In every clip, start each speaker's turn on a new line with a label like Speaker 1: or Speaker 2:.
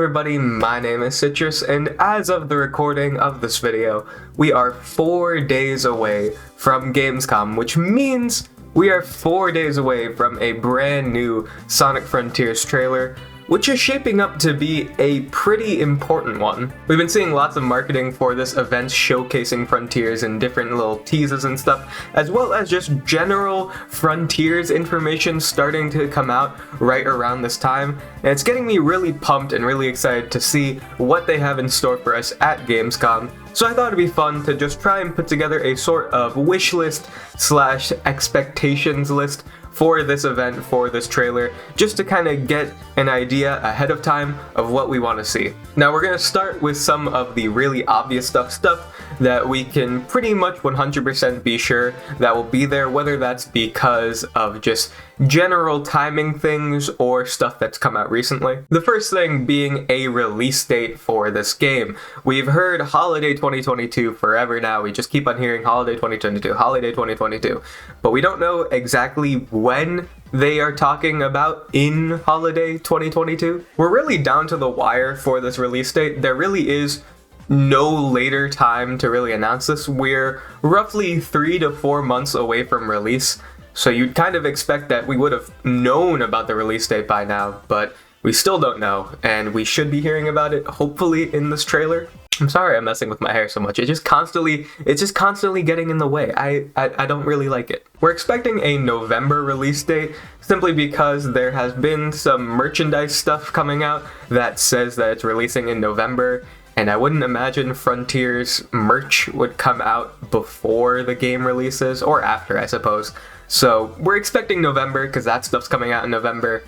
Speaker 1: everybody, my name is Citrus, and as of the recording of this video, we are 4 days away from Gamescom, which means we are 4 days away from a brand new Sonic Frontiers trailer, which is shaping up to be a pretty important one. We've been seeing lots of marketing for this event showcasing Frontiers and different little teases and stuff, as well as just general Frontiers information starting to come out right around this time, and it's getting me really pumped and really excited to see what they have in store for us at Gamescom. So I thought it'd be fun to just try and put together a sort of wish list slash expectations list for this event, for this trailer, just to kind of get an idea ahead of time of what we want to see. Now we're going to start with some of the really obvious stuff that we can pretty much 100% be sure that will be there, whether that's because of just general timing things or stuff that's come out recently. The first thing being a release date for this game. We've heard holiday 2022 forever now. We just keep on hearing holiday 2022, holiday 2022, but we don't know exactly when they are talking about in holiday 2022. We're really down to the wire for this release date. There really is no later time to really announce this. We're roughly 3 to 4 months away from release, so you'd kind of expect that we would have known about the release date by now, but we still don't know, and we should be hearing about it hopefully in this trailer. I'm sorry I'm messing with my hair so much. It's just constantly getting in the way. I don't really like it. We're expecting a November release date simply because there has been some merchandise stuff coming out that says that it's releasing in November, and I wouldn't imagine Frontiers merch would come out before the game releases, or after, I suppose. So we're expecting November because that stuff's coming out in November,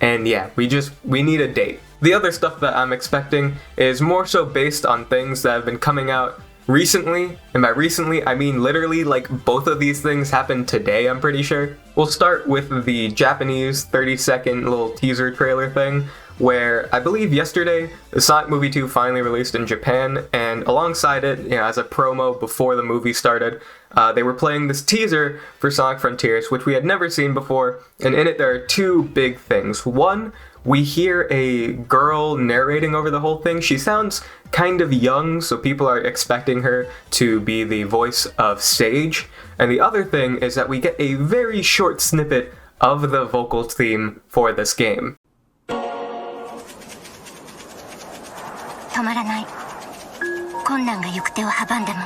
Speaker 1: and yeah, we need a date. The other stuff that I'm expecting is more so based on things that have been coming out recently, and by recently I mean literally like both of these things happened today, I'm pretty sure. We'll start with the Japanese 30-second little teaser trailer thing, where I believe yesterday the Sonic Movie 2 finally released in Japan, and alongside it, as a promo before the movie started, they were playing this teaser for Sonic Frontiers, which we had never seen before, and in it there are two big things. One, we hear a girl narrating over the whole thing. She sounds kind of young, so people are expecting her to be the voice of Sage. And the other thing is that we get a very short snippet of the vocal theme for this game.
Speaker 2: 止まらない。困難が行く手を阻んでも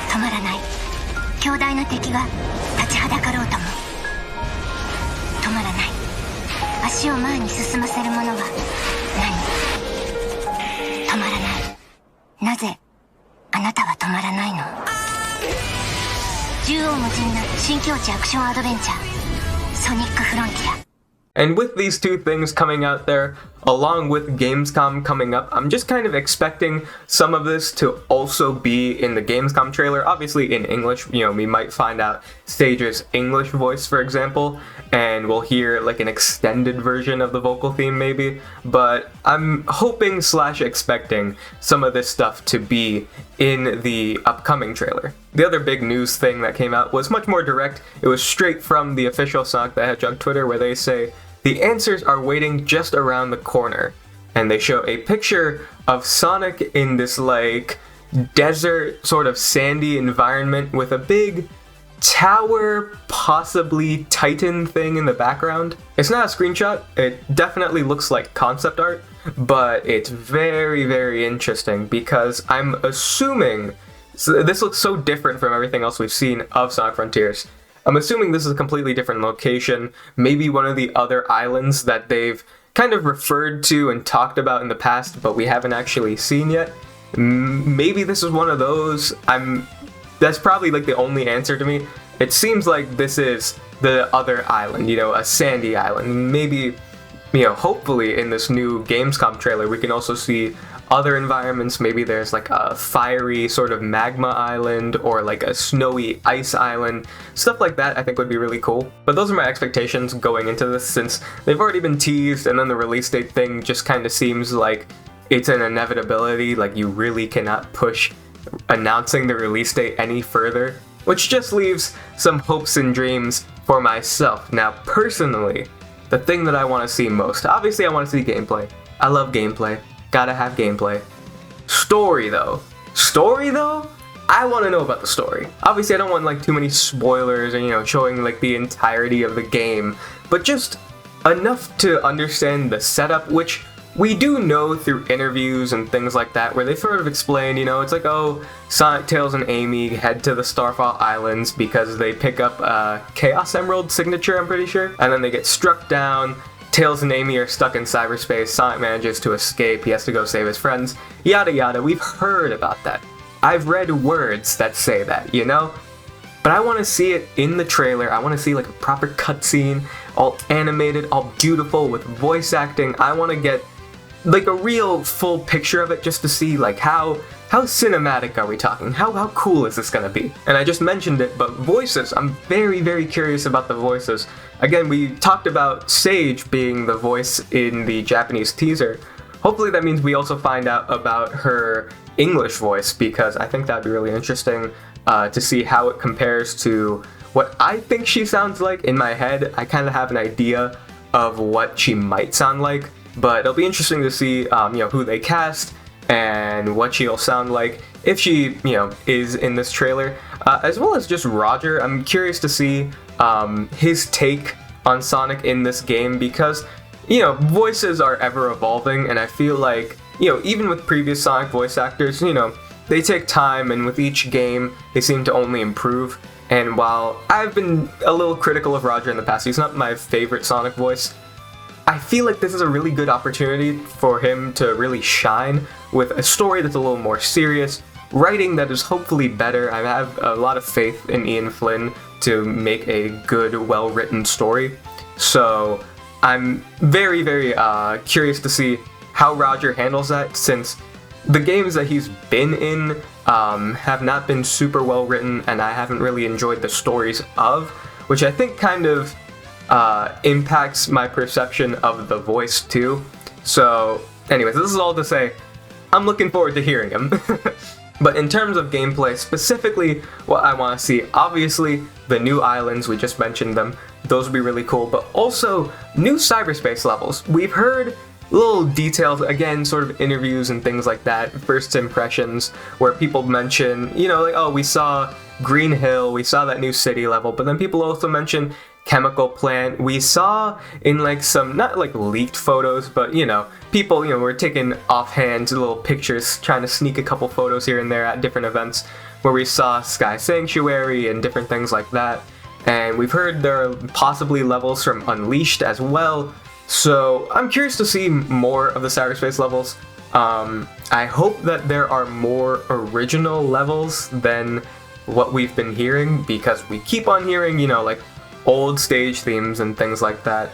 Speaker 2: 止まらない。強大な敵が立ちはだかろうとも止まらない。足を前に進ませるものは何？止まらない。なぜあなたは止まらないの？縦横無尽な新境地アクションアドベンチャーソニックフロンティア。
Speaker 1: And with these two things coming out there, along with Gamescom coming up, I'm just kind of expecting some of this to also be in the Gamescom trailer, obviously in English. We might find out Sage's English voice, for example, and we'll hear like an extended version of the vocal theme maybe, but I'm hoping slash expecting some of this stuff to be in the upcoming trailer. The other big news thing that came out was much more direct. It was straight from the official Sonic the Hedgehog Twitter, where they say, the answers are waiting just around the corner. And they show a picture of Sonic in this like desert sort of sandy environment with a big tower, possibly Titan thing in the background. It's not a screenshot. It definitely looks like concept art, but it's very, very interesting because I'm assuming, so this looks so different from everything else we've seen of Sonic Frontiers. I'm assuming this is a completely different location, maybe one of the other islands that they've kind of referred to and talked about in the past, but we haven't actually seen yet. Maybe this is one of those. That's probably like the only answer to me. It seems like this is the other island, a sandy island. Maybe, hopefully in this new Gamescom trailer we can also see other environments. Maybe there's like a fiery sort of magma island or like a snowy ice island. Stuff like that I think would be really cool. But those are my expectations going into this, since they've already been teased, and then the release date thing just kind of seems like it's an inevitability. Like you really cannot push announcing the release date any further, which just leaves some hopes and dreams for myself. Now personally, the thing that I want to see most, obviously I want to see gameplay. I love gameplay. Gotta have gameplay. Story though, I want to know about the story. Obviously, I don't want like too many spoilers or showing like the entirety of the game, but just enough to understand the setup, which we do know through interviews and things like that, where they sort of explain, it's like, oh, Sonic, Tails, and Amy head to the Starfall Islands because they pick up a Chaos Emerald signature, I'm pretty sure, and then they get struck down. Tails and Amy are stuck in cyberspace. Sonic manages to escape. He has to go save his friends. Yada yada. We've heard about that. I've read words that say that, But I want to see it in the trailer. I want to see like a proper cutscene, all animated, all beautiful with voice acting. I want to get like a real full picture of it just to see like how cinematic are we talking? How cool is this gonna be? And I just mentioned it, but voices, I'm very, very curious about the voices. Again, we talked about Sage being the voice in the Japanese teaser. Hopefully that means we also find out about her English voice, because I think that'd be really interesting to see how it compares to what I think she sounds like. In my head, I kind of have an idea of what she might sound like, but it'll be interesting to see who they cast and what she'll sound like if she is in this trailer, as well as just Roger. I'm curious to see his take on Sonic in this game, because voices are ever evolving, and I feel like even with previous Sonic voice actors, they take time, and with each game they seem to only improve. And while I've been a little critical of Roger in the past, he's not my favorite Sonic voice, I feel like this is a really good opportunity for him to really shine with a story that's a little more serious, writing that is hopefully better. I have a lot of faith in Ian Flynn to make a good, well-written story. So I'm very, very curious to see how Roger handles that, since the games that he's been in have not been super well written, and I haven't really enjoyed the stories of, which I think kind of impacts my perception of the voice too. So anyways, this is all to say, I'm looking forward to hearing him. But in terms of gameplay, specifically what I want to see, obviously the new islands, we just mentioned them, those would be really cool, but also new cyberspace levels. We've heard little details, again, sort of interviews and things like that, first impressions, where people mention, like, oh, we saw Green Hill, we saw that new city level, but then people also mention chemical plant. We saw in like some, not like leaked photos, but people were taking offhand little pictures, trying to sneak a couple photos here and there at different events, where we saw Sky Sanctuary and different things like that. And we've heard there are possibly levels from Unleashed as well. So I'm curious to see more of the cyberspace levels. I hope that there are more original levels than what we've been hearing, because we keep on hearing, like old stage themes and things like that.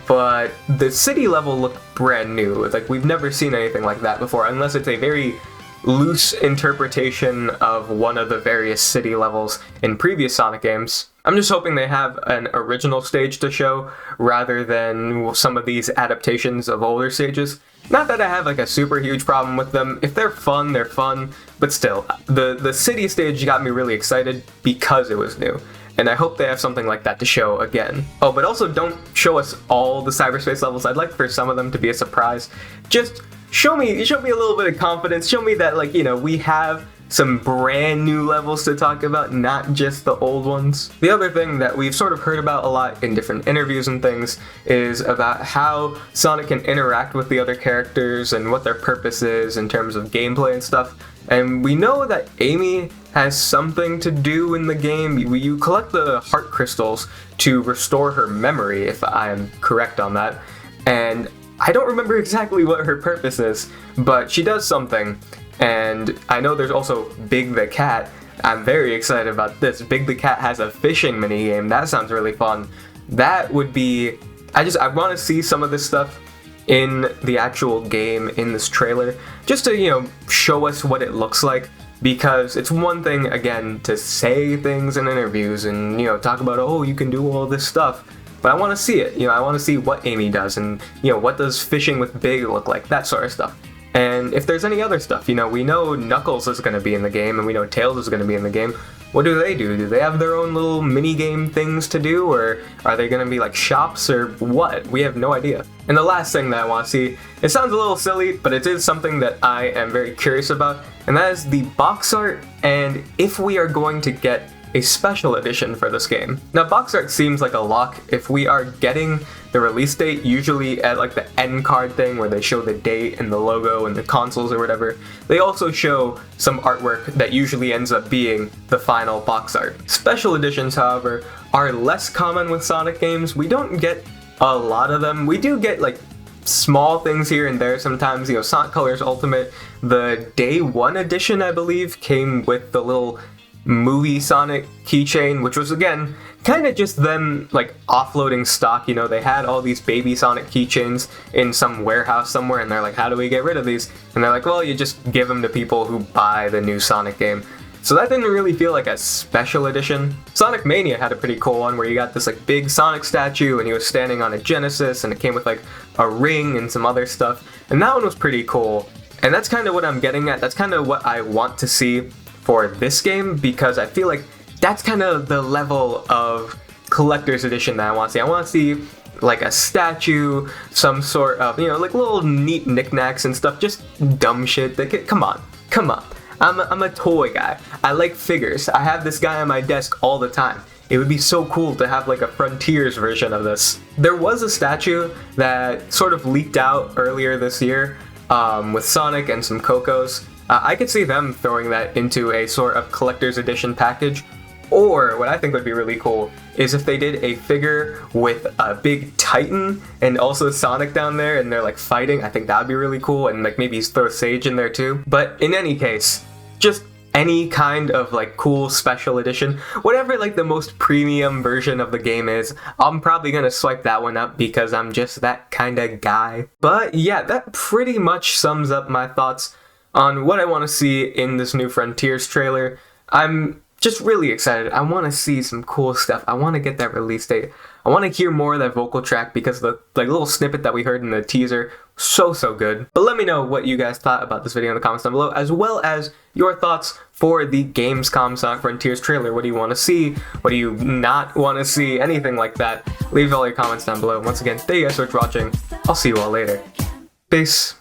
Speaker 1: But the city level looked brand new. Like, we've never seen anything like that before, unless it's a very loose interpretation of one of the various city levels in previous Sonic games. I'm just hoping they have an original stage to show, rather than some of these adaptations of older stages. Not that I have like a super huge problem with them. If they're fun, they're fun. But still, the city stage got me really excited because it was new. And I hope they have something like that to show again. Oh, but also don't show us all the cyberspace levels. I'd like for some of them to be a surprise. Just show me a little bit of confidence. Show me that, like, we have some brand new levels to talk about, not just the old ones. The other thing that we've sort of heard about a lot in different interviews and things is about how Sonic can interact with the other characters and what their purpose is in terms of gameplay and stuff. And we know that Amy has something to do in the game. You collect the heart crystals to restore her memory, if I am correct on that. And I don't remember exactly what her purpose is, but she does something. And I know there's also Big the Cat. I'm very excited about this. Big the Cat has a fishing minigame. That sounds really fun. That would be... I want to see some of this stuff in the actual game, in this trailer, just to, show us what it looks like. Because it's one thing, again, to say things in interviews and, talk about, oh, you can do all this stuff. But I want to see it. I want to see what Amy does and, what does fishing with Big look like, that sort of stuff. And if there's any other stuff, we know Knuckles is going to be in the game, and we know Tails is going to be in the game. what do? Do they have their own little mini game things to do, or are they gonna be like shops or what? We have no idea. And the last thing that I want to see, it sounds a little silly, but it is something that I am very curious about, and that is the box art and if we are going to get a special edition for this game. Now, box art seems like a lock if we are getting the release date, usually at like the end card thing where they show the date and the logo and the consoles or whatever. They also show some artwork that usually ends up being the final box art. Special editions, however, are less common with Sonic games. We don't get a lot of them. We do get like small things here and there sometimes. You know, Sonic Colors Ultimate, the Day 1 edition, I believe, came with the little movie Sonic keychain, which was again kind of just them like offloading stock. You know, they had all these baby Sonic keychains in some warehouse somewhere, and they're like, how do we get rid of these? And they're like, well, you just give them to people who buy the new Sonic game. So that didn't really feel like a special edition. Sonic Mania had a pretty cool one where you got this like big Sonic statue and he was standing on a Genesis, and it came with like a ring and some other stuff, and that one was pretty cool. And that's kind of what I'm getting at. That's kind of what I want to see for this game, because I feel like that's kind of the level of collector's edition that I want to see. I want to see like a statue, some sort of, you know, like little neat knickknacks and stuff, just dumb shit. Come on. I'm a toy guy. I like figures. I have this guy on my desk all the time. It would be so cool to have like a Frontiers version of this. There was a statue that sort of leaked out earlier this year with Sonic and some Cocos. I could see them throwing that into a sort of collector's edition package. Or what I think would be really cool is if they did a figure with a big Titan and also Sonic down there and they're like fighting. I think that would be really cool, and like maybe throw Sage in there too. But in any case, just any kind of like cool special edition, whatever like the most premium version of the game is, I'm probably gonna swipe that one up because I'm just that kind of guy. But yeah, that pretty much sums up my thoughts on what I want to see in this new Frontiers trailer. I'm just really excited. I want to see some cool stuff. I want to get that release date. I want to hear more of that vocal track because the like little snippet that we heard in the teaser, so good. But let me know what you guys thought about this video in the comments down below, as well as your thoughts for the Gamescom Sonic Frontiers trailer. What do you want to see? What do you not want to see? Anything like that. Leave all your comments down below. Once again, thank you guys so much for watching. I'll see you all later. Peace.